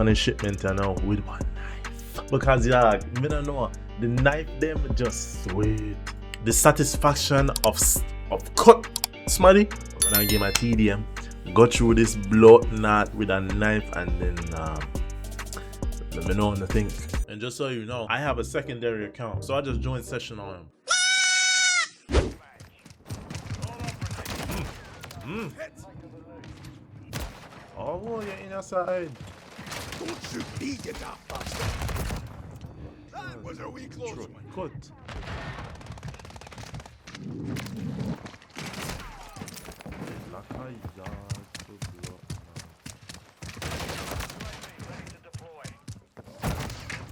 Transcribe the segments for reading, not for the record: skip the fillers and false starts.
on the shipment, you know, with one knife. Because yeah, me don't know, the knife them just sweet. The satisfaction of cut smarty when I get my TDM, go through this blood knot with a knife and then let me know on the thing. And just so you know, I have a secondary account, so I just joined session on him. Oh, you're inside. Don't you beat it up, bastard. That was a wee close one. Cut.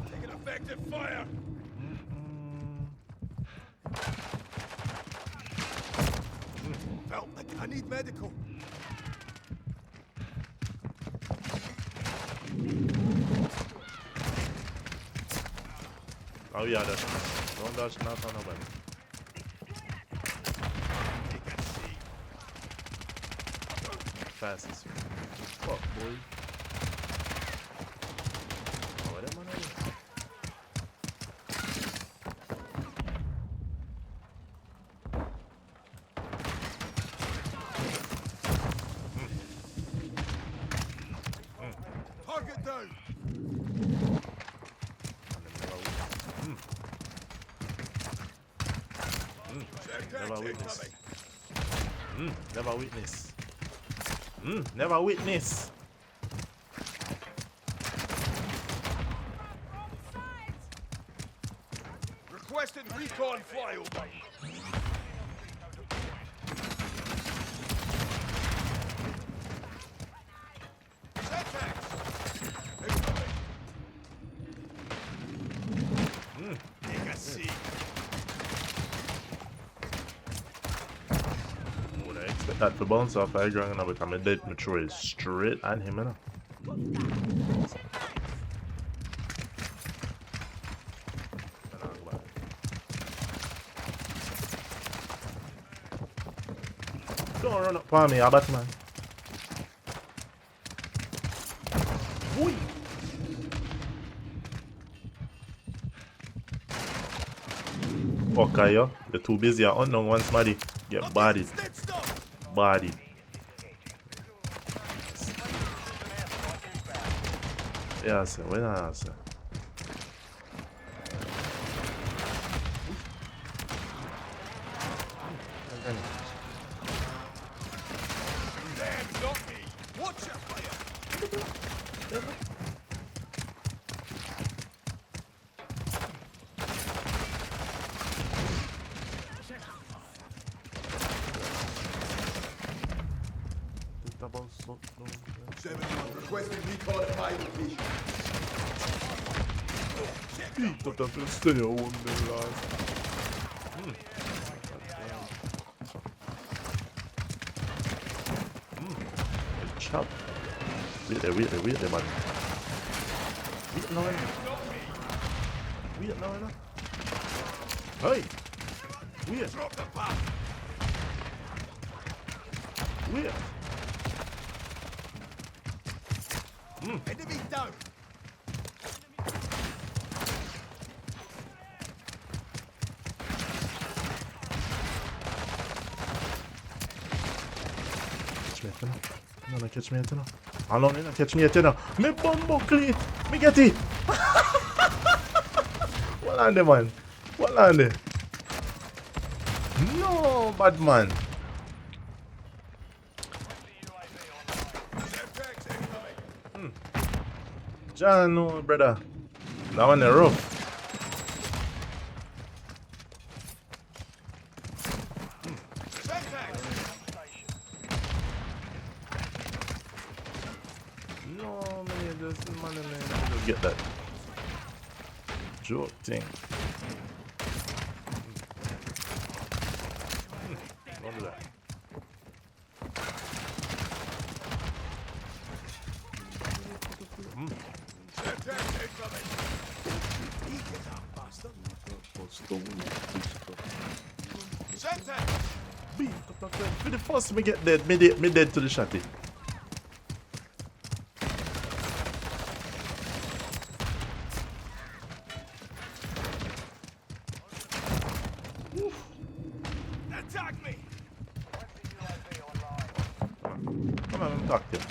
Taking effective fire. Help, I need medical. Oh yeah, that's don't dodge not on nobody. Fastest. Fuck boy. Oh, what am I doing? Target down. Never witness. Never witness. Never witness. Requesting recon flyover. Take a seat. That to bounce off high ground and become a dead mature is straight at him, you know. Don't run up on me, Batman. Boy. Okay, yo. You're too busy. I unknown one somebody get bodied. Body. Yeah, sir. When I sir. Watch your fire. Requesting recon at my location. Beat up that stay on the line. Chop. Wait there, man. Wait now. Hey! Wait. Drop the bomb. Wait. Enemy down. Catch me at now. How long you catch me at now? Me bumbo clean. Me get it. What on there, man? What on there? No, bad man. John, no, brother. That one is rough. No, man, just get that joke thing. Don't do that. For the first me get dead, me dead to the shotty. Track me. Come on, let me talk to you.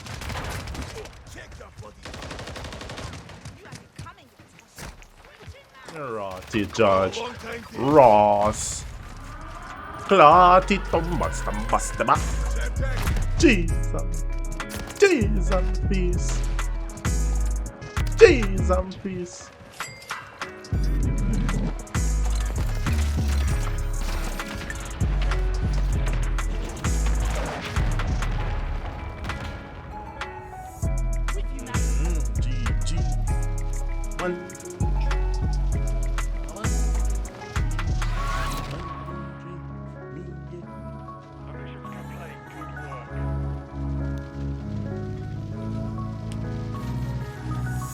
Check the bloody. Rotty George. Long time to Ross. Clarty Thomas. Jesus. Jesus, peace. Jesus, peace. GG. One.